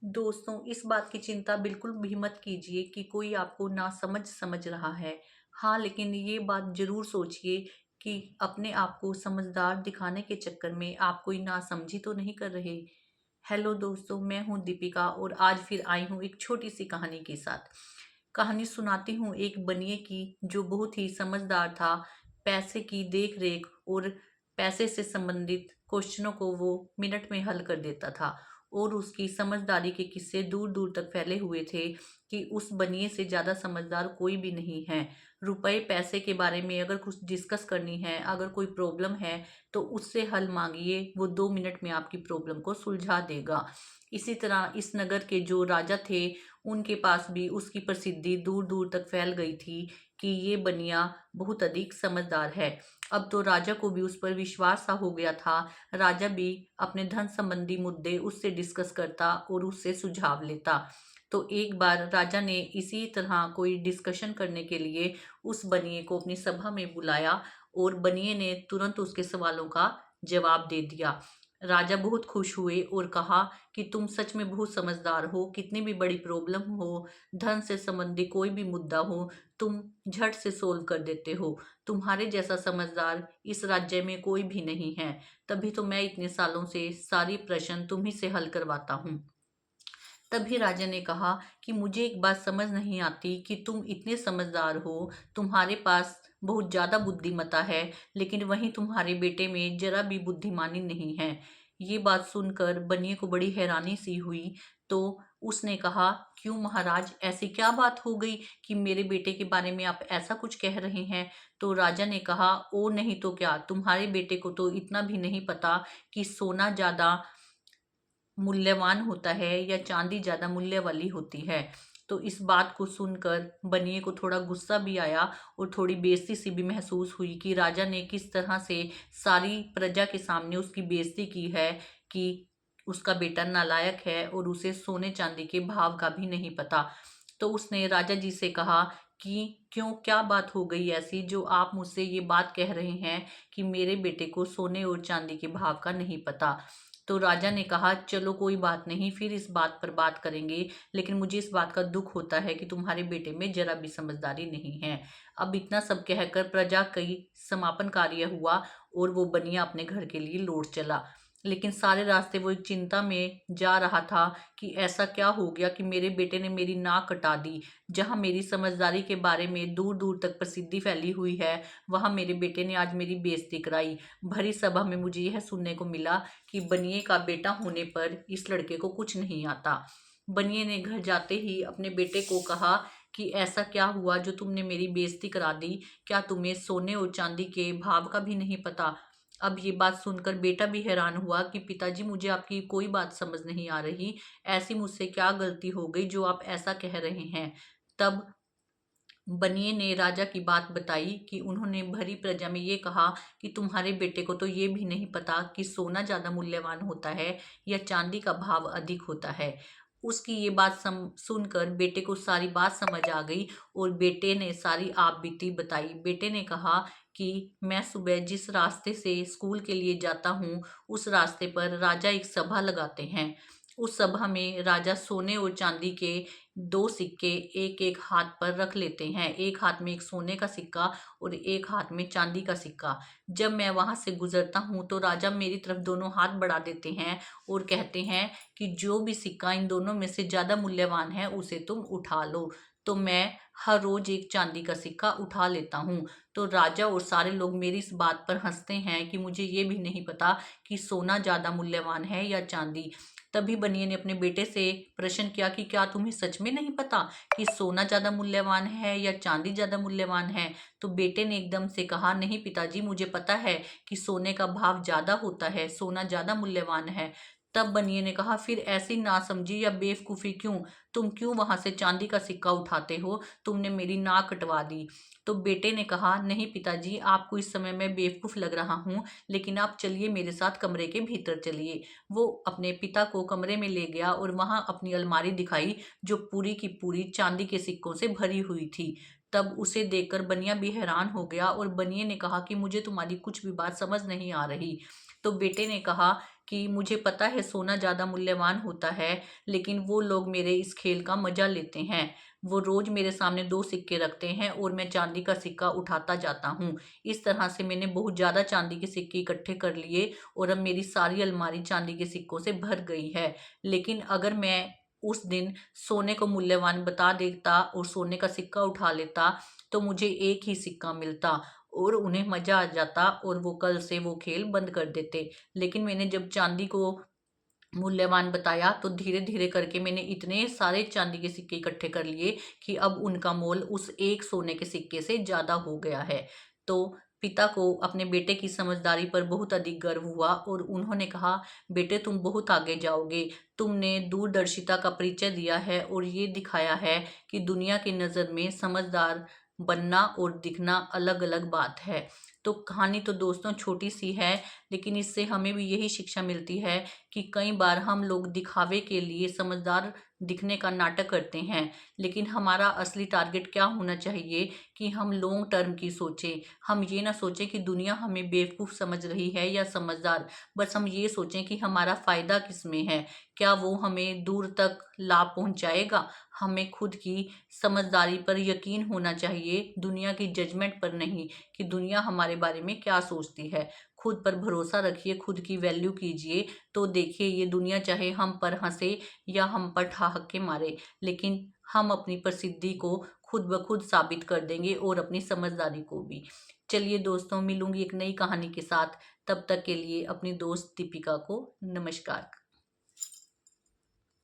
दोस्तों, इस बात की चिंता बिल्कुल भी मत कीजिए कि कोई आपको नासमझ समझ रहा है। हाँ, लेकिन ये बात ज़रूर सोचिए कि अपने आप को समझदार दिखाने के चक्कर में आप कोई नासमझी तो नहीं कर रहे। हेलो दोस्तों, मैं हूँ दीपिका और आज फिर आई हूँ एक छोटी-सी कहानी के साथ। कहानी सुनाती हूँ एक बनिए की जो बहुत ही समझदार था। पैसे की देख-रेख और पैसे से संबंधित क्वेश्चनों को वो मिनट में हल कर देता था। और उसकी समझदारी के किस्से दूर दूर तक फैले हुए थे कि उस बनिए से ज़्यादा समझदार कोई भी नहीं है। रुपए पैसे के बारे में अगर कुछ डिस्कस करनी है, अगर कोई प्रॉब्लम है तो उससे हल मांगिए, वो 2 मिनट में आपकी प्रॉब्लम को सुलझा देगा। इसी तरह इस नगर के जो राजा थे, उनके पास भी उसकी प्रसिद्धि दूर दूर तक फैल गई थी कि ये बनिया बहुत अधिक समझदार है। अब तो राजा को भी उस पर विश्वास सा हो गया था। राजा भी अपने धन संबंधी मुद्दे उससे डिस्कस करता और उससे सुझाव लेता। तो एक बार राजा ने इसी तरह कोई डिस्कशन करने के लिए उस बनिए को अपनी सभा में बुलाया और बनिए ने तुरंत उसके सवालों का जवाब दे दिया। राजा बहुत खुश हुए और कहा कि तुम सच में बहुत समझदार हो। कितनी भी बड़ी प्रॉब्लम हो, धन से संबंधी कोई भी मुद्दा हो, तुम झट से सोल्व कर देते हो। तुम्हारे जैसा समझदार इस राज्य में कोई भी नहीं है। तभी तो मैं इतने सालों से सारी प्रश्न तुम्ही से हल करवाता हूँ। तभी राजा ने कहा कि मुझे एक बात समझ नहीं आती कि तुम इतने समझदार हो, तुम्हारे पास बहुत ज़्यादा बुद्धिमत्ता है, लेकिन वहीं तुम्हारे बेटे में जरा भी बुद्धिमानी नहीं है। ये बात सुनकर बनिए को बड़ी हैरानी सी हुई। तो उसने कहा, क्यों महाराज, ऐसी क्या बात हो गई कि मेरे बेटे के बारे में आप ऐसा कुछ कह रहे हैं? तो राजा ने कहा, ओ नहीं तो क्या, तुम्हारे बेटे को तो इतना भी नहीं पता कि सोना ज़्यादा मूल्यवान होता है या चांदी ज़्यादा मूल्य वाली होती है। तो इस बात को सुनकर बनिए को थोड़ा गुस्सा भी आया और थोड़ी बेइज्जती सी भी महसूस हुई कि राजा ने किस तरह से सारी प्रजा के सामने उसकी बेइज्जती की है कि उसका बेटा नालायक है और उसे सोने चांदी के भाव का भी नहीं पता। तो उसने राजा जी से कहा कि क्यों, क्या बात हो गई ऐसी जो आप मुझसे ये बात कह रहे हैं कि मेरे बेटे को सोने और चांदी के भाव का नहीं पता। तो राजा ने कहा, चलो कोई बात नहीं, फिर इस बात पर बात करेंगे, लेकिन मुझे इस बात का दुख होता है कि तुम्हारे बेटे में जरा भी समझदारी नहीं है। अब इतना सब कहकर प्रजा कई समापन कार्य हुआ और वो बनिया अपने घर के लिए लौट चला। लेकिन सारे रास्ते वो एक चिंता में जा रहा था कि ऐसा क्या हो गया कि मेरे बेटे ने मेरी नाक कटा दी। जहां मेरी समझदारी के बारे में दूर दूर तक प्रसिद्धि फैली हुई है, वहां मेरे बेटे ने आज मेरी बेइज्जती कराई। भरी सभा में मुझे यह सुनने को मिला कि बनिए का बेटा होने पर इस लड़के को कुछ नहीं आता। बनिए ने घर जाते ही अपने बेटे को कहा कि ऐसा क्या हुआ जो तुमने मेरी बेइज्जती करा दी? क्या तुम्हें सोने और चांदी के भाव का भी नहीं पता? अब ये बात सुनकर बेटा भी हैरान हुआ कि पिताजी, मुझे आपकी कोई बात समझ नहीं आ रही। ऐसी मुझसे क्या गलती हो गई जो आप ऐसा कह रहे हैं? तब बनिए ने राजा की बात बताई कि उन्होंने भरी प्रजा में ये कहा कि तुम्हारे बेटे को तो ये भी नहीं पता कि सोना ज्यादा मूल्यवान होता है या चांदी का भाव अधिक होता है। उसकी ये बात सुनकर बेटे को सारी बात समझ आ गई और बेटे ने सारी आप बीती बताई। बेटे ने कहा कि मैं सुबह जिस रास्ते से स्कूल के लिए जाता हूँ, उस रास्ते पर राजा एक सभा लगाते हैं। उस सभा में राजा सोने और चांदी के 2 सिक्के एक एक हाथ पर रख लेते हैं। एक हाथ में एक सोने का सिक्का और एक हाथ में चांदी का सिक्का। जब मैं वहां से गुजरता हूँ तो राजा मेरी तरफ दोनों हाथ बढ़ा देते हैं और कहते हैं कि जो भी सिक्का इन दोनों में से ज्यादा मूल्यवान है उसे तुम उठा लो। तो मैं हर रोज एक चांदी का सिक्का उठा लेता हूँ। तो राजा और सारे लोग मेरी इस बात पर हंसते हैं कि मुझे ये भी नहीं पता कि सोना ज्यादा मूल्यवान है या चांदी। तभी बनिए ने अपने बेटे से प्रश्न किया कि क्या तुम्हें सच में नहीं पता कि सोना ज्यादा मूल्यवान है या चांदी ज्यादा मूल्यवान है? तो बेटे ने एकदम से कहा, नहीं पिताजी, मुझे पता है कि सोने का भाव ज्यादा होता है, सोना ज्यादा मूल्यवान है। तब बनिए ने कहा, फिर ऐसी नासमझी या बेवकूफी क्यों? तुम क्यों वहां से चांदी का सिक्का उठाते हो? तुमने मेरी नाक कटवा दी। तो बेटे ने कहा, नहीं पिताजी, आपको इस समय मैं बेवकूफ लग रहा हूँ, लेकिन आप चलिए मेरे साथ कमरे के भीतर चलिए। वो अपने पिता को कमरे में ले गया और वहां अपनी अलमारी दिखाई जो पूरी की पूरी चांदी के सिक्कों से भरी हुई थी। तब उसे देखकर बनिया भी हैरान हो गया और बनिए ने कहा कि मुझे तुम्हारी कुछ भी बात समझ नहीं आ रही। तो बेटे ने कहा कि मुझे पता है सोना ज़्यादा मूल्यवान होता है, लेकिन वो लोग मेरे इस खेल का मज़ा लेते हैं। वो रोज़ मेरे सामने 2 सिक्के रखते हैं और मैं चांदी का सिक्का उठाता जाता हूँ। इस तरह से मैंने बहुत ज़्यादा चांदी के सिक्के इकट्ठे कर लिए और अब मेरी सारी अलमारी चांदी के सिक्कों से भर गई है। लेकिन अगर मैं उस दिन सोने को मूल्यवान बता देता और सोने का सिक्का उठा लेता, तो मुझे एक ही सिक्का मिलता और उन्हें मज़ा आ जाता और वो कल से वो खेल बंद कर देते। लेकिन मैंने जब चांदी को मूल्यवान बताया तो धीरे धीरे करके मैंने इतने सारे चांदी के सिक्के इकट्ठे कर लिए कि अब उनका मोल उस एक सोने के सिक्के से ज्यादा हो गया है। तो पिता को अपने बेटे की समझदारी पर बहुत अधिक गर्व हुआ और उन्होंने कहा, बेटे तुम बहुत आगे जाओगे। तुमने दूरदर्शिता का परिचय दिया है और ये दिखाया है कि दुनिया की नज़र में समझदार बनना और दिखना अलग अलग बात है। तो कहानी तो दोस्तों छोटी सी है, लेकिन इससे हमें भी यही शिक्षा मिलती है कि कई बार हम लोग दिखावे के लिए समझदार दिखने का नाटक करते हैं, लेकिन हमारा असली टारगेट क्या होना चाहिए कि हम लॉन्ग टर्म की सोचें। हम ये ना सोचें कि दुनिया हमें बेवकूफ़ समझ रही है या समझदार, बस हम ये सोचें कि हमारा फ़ायदा किस में है, क्या वो हमें दूर तक लाभ पहुंचाएगा। हमें खुद की समझदारी पर यकीन होना चाहिए, दुनिया की जजमेंट पर नहीं कि दुनिया हमारे बारे में क्या सोचती है। खुद पर भरोसा रखिए, खुद की वैल्यू कीजिए, तो देखिए ये दुनिया चाहे हम पर हंसे या हम पर ठहाके के मारे, लेकिन हम अपनी प्रसिद्धि को खुद ब खुद साबित कर देंगे और अपनी समझदारी को भी। चलिए दोस्तों, मिलूंगी एक नई कहानी के साथ। तब तक के लिए अपनी दोस्त दीपिका को नमस्कार।